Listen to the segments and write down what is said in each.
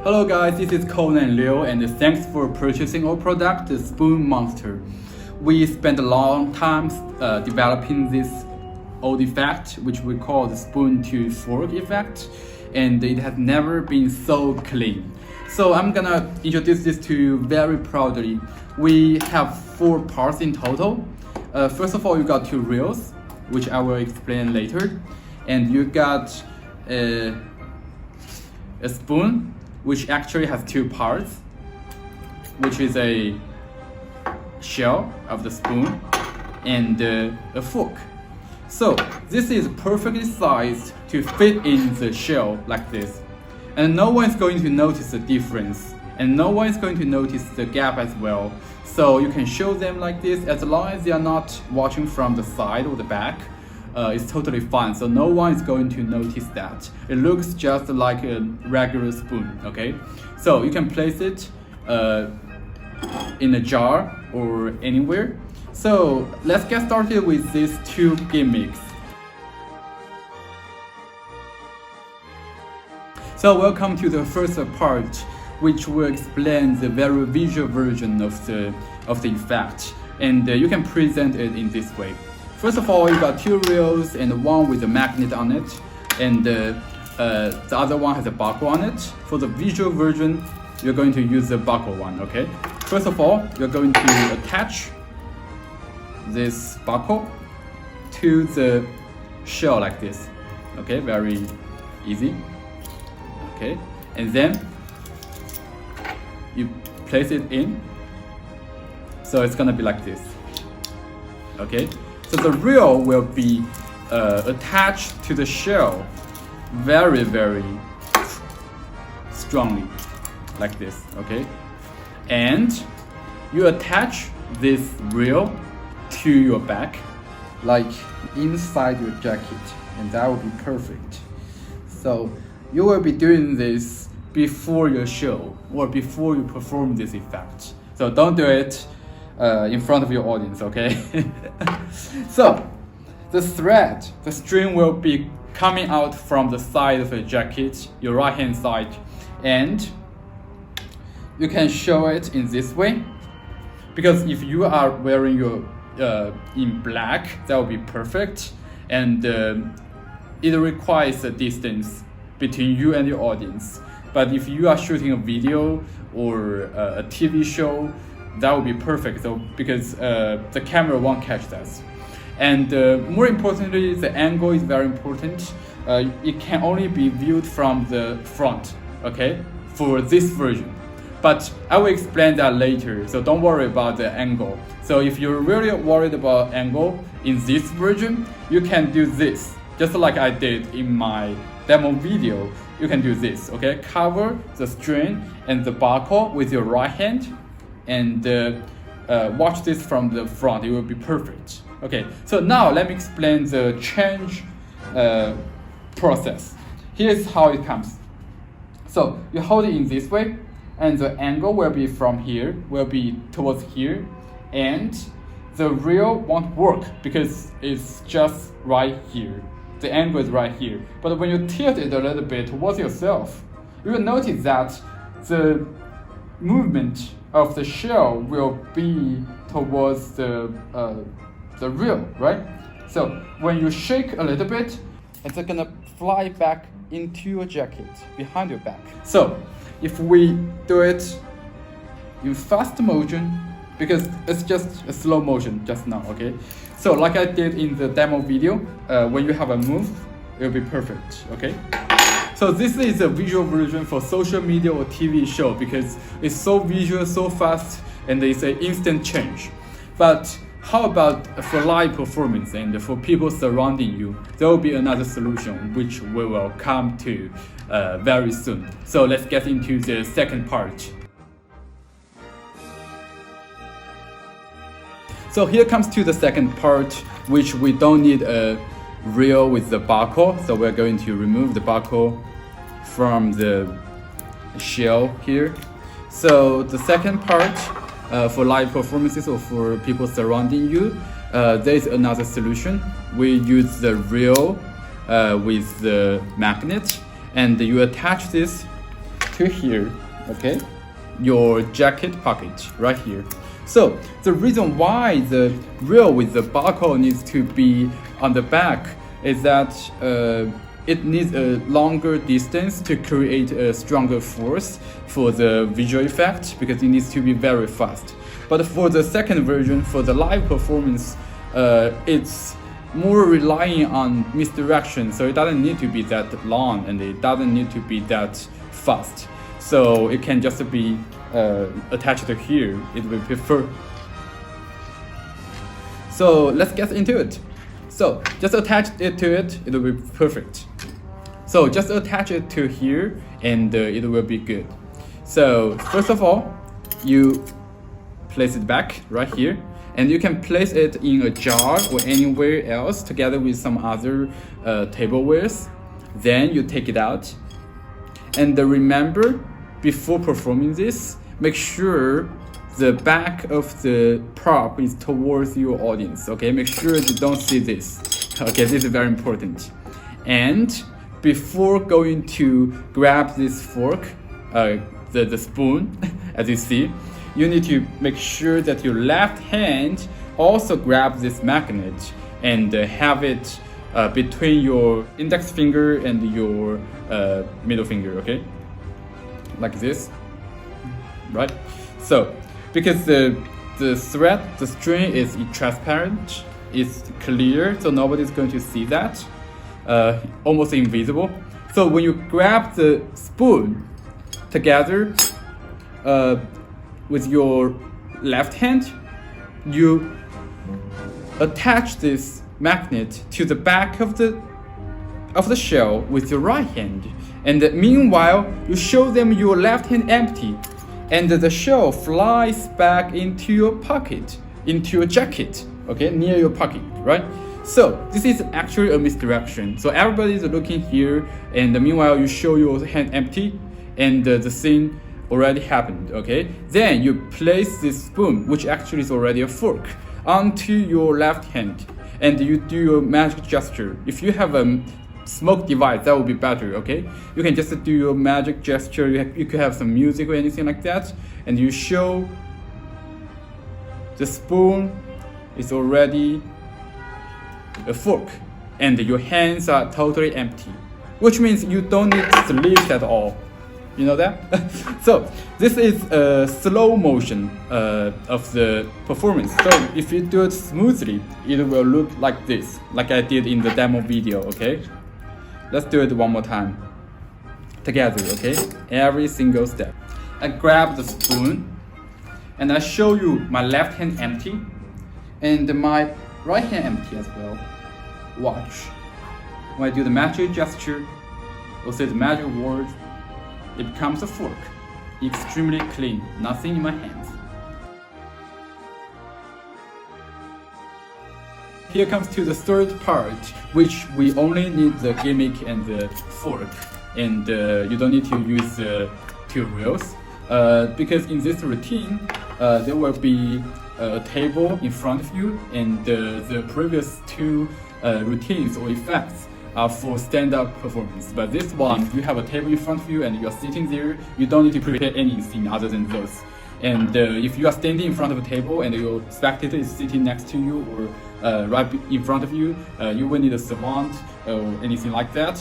Hello guys, this is Conan Liu and thanks for purchasing our product, the Spoon Monster. We spent a long time developing this old effect, which we call the spoon to fork effect, and it has never been so clean. So I'm gonna introduce this to you very proudly. We have 4 parts in total. First of all, you got 2 reels, which I will explain later, and you got a spoon, which actually has 2 parts, which is a shell of the spoon and a fork. So this is perfectly sized to fit in the shell like this, and no one is going to notice the difference, and no one is going to notice the gap as well. So you can show them like this as long as they are not watching from the side or the back. It's totally fine, so no one is going to notice that. It looks just like a regular spoon, okay? So you can place it in a jar or anywhere. So let's get started with these 2 gimmicks. So welcome to the first part, which will explain the very visual version of the effect, and you can present it in this way. First of all, you got 2 reels and one with a magnet on it, and the other one has a buckle on it. For the visual version, you're going to use the buckle one, okay? First of all, you're going to attach this buckle to the shell like this, okay? Very easy, okay? And then you place it in, so it's gonna be like this, okay? So the reel will be attached to the shell very, very strongly, like this, okay? And you attach this reel to your back, like inside your jacket, and that will be perfect. So you will be doing this before your show or before you perform this effect. So don't do it in front of your audience, okay? So the thread, the string will be coming out from the side of the jacket, your right hand side, and you can show it in this way, because if you are wearing your in black, that will be perfect, and it requires a distance between you and your audience. But if you are shooting a video or a TV show, that would be perfect, so because the camera won't catch that. And more importantly, the angle is very important. It can only be viewed from the front, okay, for this version. But I will explain that later, so don't worry about the angle. So if you're really worried about angle in this version, you can do this, just like I did in my demo video. You can do this, okay? Cover the string and the buckle with your right hand, and watch this from the front. It will be perfect. Okay, so now let me explain the change process. Here's how it comes. So you hold it in this way, and the angle will be from here, will be towards here, and the reel won't work because it's just right here. The angle is right here. But when you tilt it a little bit towards yourself, you will notice that the movement of the shell will be towards the reel, right? So when you shake a little bit, it's gonna fly back into your jacket behind your back. So if we do it in fast motion, because it's just a slow motion just now, okay? So like I did in the demo video, when you have a move, it will be perfect, okay? So this is a visual version for social media or TV show because it's so visual, so fast, and it's an instant change. But how about for live performance and for people surrounding you? There will be another solution which we will come to very soon. So let's get into the second part. So here comes to the second part, which we don't need a reel with the buckle. So we're going to remove the buckle from the shell here. So the second part, for live performances or for people surrounding you, there's another solution. We use the reel with the magnet, and you attach this to here, okay? Your jacket pocket right here. So the reason why the rail with the barcode needs to be on the back is that it needs a longer distance to create a stronger force for the visual effect, because it needs to be very fast. But for the second version, for the live performance, it's more relying on misdirection, so it doesn't need to be that long and it doesn't need to be that fast. So it can just be attached to here. It will prefer. So let's get into it. So just attach it to it. It will be perfect. So just attach it to here and it will be good. So first of all, you place it back right here, and you can place it in a jar or anywhere else together with some other tablewares. Then you take it out, and remember, before performing this, make sure the back of the prop is towards your audience. Okay, make sure you don't see this. Okay, this is very important. And before going to grab this fork, the spoon, as you see, you need to make sure that your left hand also grab this magnet and have it between your index finger and your middle finger, okay? Like this, right? So, because the thread, the string is transparent, it's clear, so nobody's going to see that, almost invisible. So when you grab the spoon together with your left hand, you attach this magnet to the back of the shell with your right hand, and meanwhile you show them your left hand empty, and the shell flies back into your pocket, into your jacket, okay, near your pocket, right? So this is actually a misdirection. So everybody is looking here, and meanwhile you show your hand empty, and the scene already happened, okay? Then you place this spoon, which actually is already a fork, onto your left hand, and you do your magic gesture. If you have a smoke device, that would be better, okay? You can just do your magic gesture. You could have some music or anything like that, and you show the spoon is already a fork, and your hands are totally empty, which means you don't need sleeves at all. You know that? So this is a slow motion of the performance. So if you do it smoothly, it will look like this, like I did in the demo video, okay? Let's do it one more time together, okay? Every single step. I grab the spoon and I show you my left hand empty and my right hand empty as well. Watch. When I do the magic gesture or say the magic word, it becomes a fork. Extremely clean, nothing in my hands. Here comes to the third part, which we only need the gimmick and the fork, and you don't need to use two reels, because in this routine, there will be a table in front of you, and the previous two routines or effects are for stand-up performance. But this one, if you have a table in front of you and you're sitting there, you don't need to prepare anything other than those. And if you are standing in front of a table and your spectator is sitting next to you or right in front of you, you will need a savant or anything like that.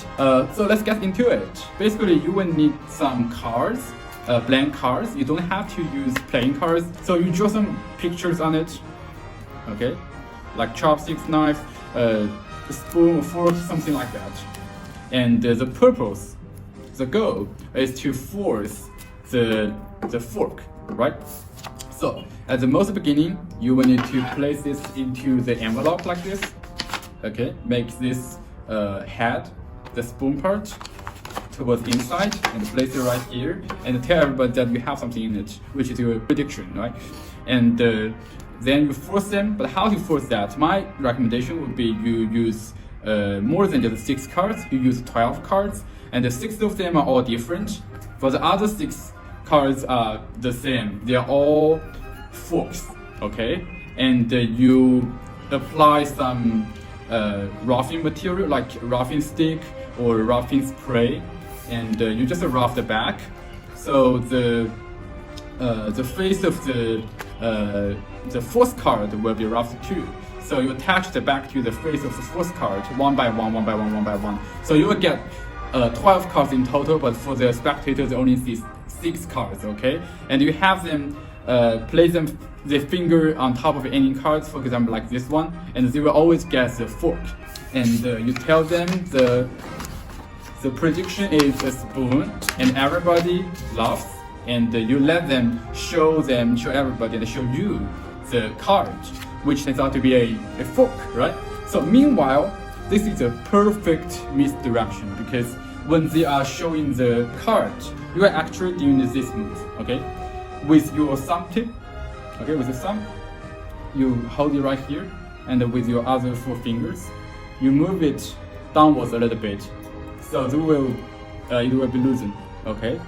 So let's get into it. Basically, you will need some cards, blank cards. You don't have to use playing cards. So you draw some pictures on it, okay? Like chopsticks, knife, a spoon or fork, something like that. And the purpose, the goal, is to force the fork, right? So at the most beginning, you will need to place this into the envelope like this. Okay, make this head, the spoon part, towards inside, and place it right here, and tell everybody that you have something in it, which is your prediction, right? And then you force them. But how to force that? My recommendation would be you use more than just 6 cards. You use 12 cards, and the 6 of them are all different. For the other 6 cards are the same. They are all forks, okay? And you apply some roughing material like roughing stick or roughing spray, and you just rough the back So the face of the fourth card will be roughly 2. So you attach the back to the face of the fourth card one by one, one by one, one by one. So you will get 12 cards in total, but for the spectators they only see 6 cards, okay? And you have them place them the finger on top of any cards, for example like this one, and they will always get the fork. And you tell them the prediction is a spoon, and everybody laughs, and you let them show everybody and show you the card, which turns out to be a fork, right? So meanwhile, this is a perfect misdirection, because when they are showing the card, you are actually doing this move, okay? With your thumb tip, okay, with the thumb, you hold it right here, and with your other 4 fingers, you move it downwards a little bit, so it will be loosened, okay?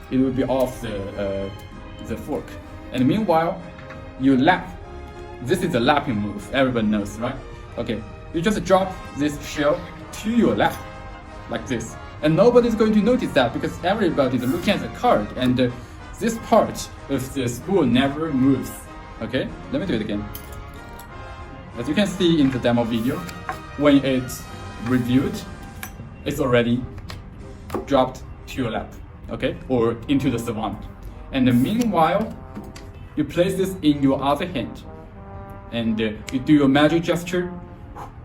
It will be off the fork. And meanwhile, you lap. This is a lapping move, everybody knows, right? Okay, you just drop this shell to your lap, like this. And nobody's going to notice that, because everybody's looking at the card, and this part of the spoon never moves. Okay, let me do it again. As you can see in the demo video, when it's reviewed, it's already dropped to your lap, okay, or into the savant. And meanwhile, you place this in your other hand, and you do your magic gesture,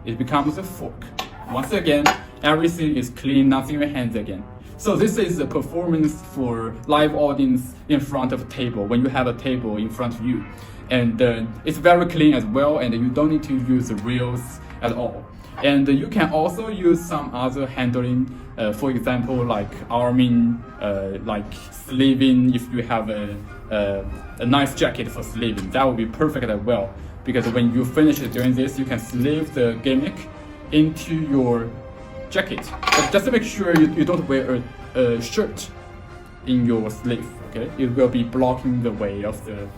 it becomes a fork. Once again, everything is clean, nothing in your hands again. So this is a performance for live audience in front of a table, when you have a table in front of you. And it's very clean as well, and you don't need to use the reels at all. And you can also use some other handling, for example, like arming, like sleeving. If you have a nice jacket for sleeving, that would be perfect as well. Because when you finish doing this, you can sleeve the gimmick into your jacket. But just to make sure you don't wear a shirt in your sleeve, okay? It will be blocking the way of the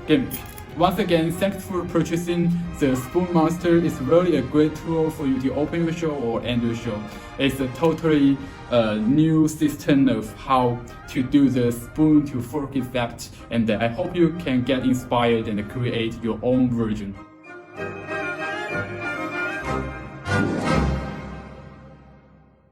gimmick. Once again, thanks for purchasing the Spoon Monster. It's really a great tool for you to open your show or end your show. It's a totally new system of how to do the spoon to fork effect, and I hope you can get inspired and create your own version.